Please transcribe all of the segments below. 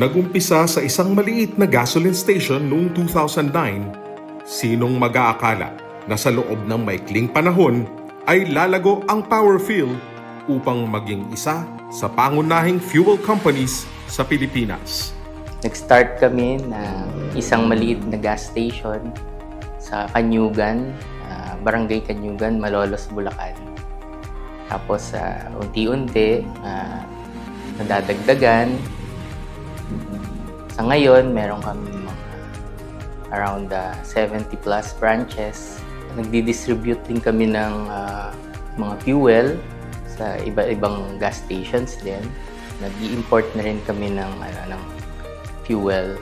Nagumpisa sa isang maliit na gasoline station noong 2009, sinong mag-aakala na sa loob ng maikling panahon ay lalago ang Powerfill upang maging isa sa pangunahing fuel companies sa Pilipinas. Nag-start kami na isang maliit na gas station sa Kanyugan, Barangay Kanyugan, Malolos, Bulacan. Tapos unti-unti, nadadagdagan. Sa ngayon, meron kami around 70 plus branches. Nagdi-distribute din kami ng mga fuel sa iba-ibang gas stations din. Nag-i-import na rin kami ng fuel.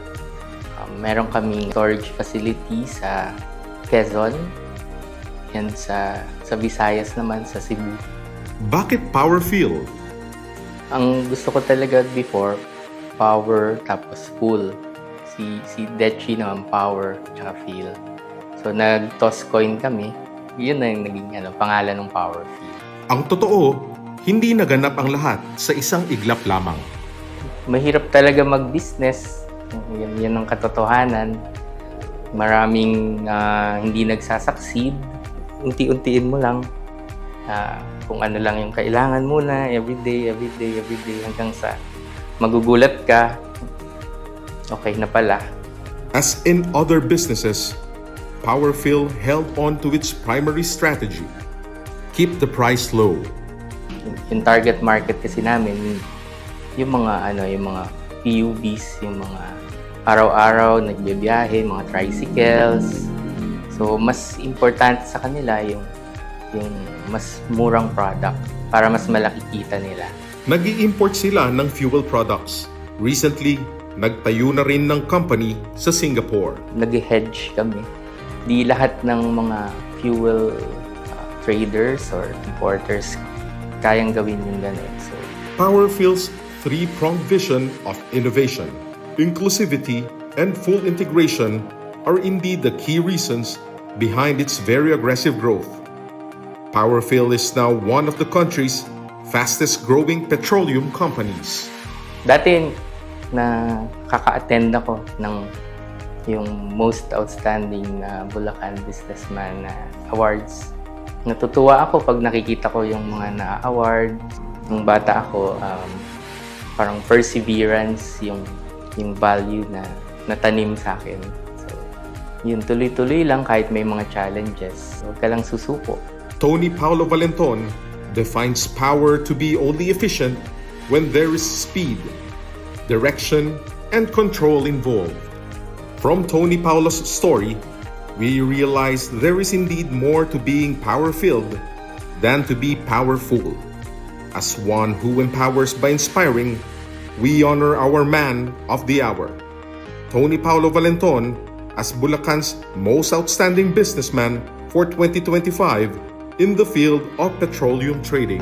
Meron kaming storage facility sa Quezon and sa Visayas naman, sa Cebu. Bakit Powerfill? Ang gusto ko talaga before, power tapos full. Si Dechi naman power tsaka feel. So nag-toss coin kami. Yun na yung naging pangalan ng Powerfill. Ang totoo, hindi naganap ang lahat sa isang iglap lamang. Mahirap talaga mag-business. Yan ang katotohanan. Maraming hindi nagsasucceed. Unti-untiin mo lang. Kung ano lang yung kailangan muna, everyday, hanggang sa magugulat ka, okay na pala. As in other businesses, Powerfill held on to its primary strategy. Keep the price low. Yung target market kasi namin, yung mga PUVs, yung mga araw-araw nagbibiyahe, mga tricycles. So mas importante sa kanila yung mas murang product para mas malaki kita nila. Nag-i-import sila ng fuel products. Recently, nagtayo na rin ng company sa Singapore. Nag-hedge kami. Di lahat ng mga fuel traders or importers kayang gawin yung gano'n. So, Powerfill's three-pronged vision of innovation, inclusivity, and full integration are indeed the key reasons behind its very aggressive growth. Powerfill is now one of the country's fastest-growing petroleum companies. Dati na kaka-attend ako ng yung Most Outstanding Bulacan Businessman Awards. Natutuwa ako pag nakikita ko yung mga na-award. Nung bata ako, parang perseverance, yung value na natanim sa akin. So, yun, tuloy-tuloy lang kahit may mga challenges. Huwag ka lang susuko. Tony Paulo Valenton defines power to be only efficient when there is speed, direction, and control involved. From Tony Paulo's story, we realize there is indeed more to being power-filled than to be powerful. As one who empowers by inspiring, we honor our man of the hour, Tony Paulo Valenton, as Bulacan's most outstanding businessman for 2025 in the field of petroleum trading.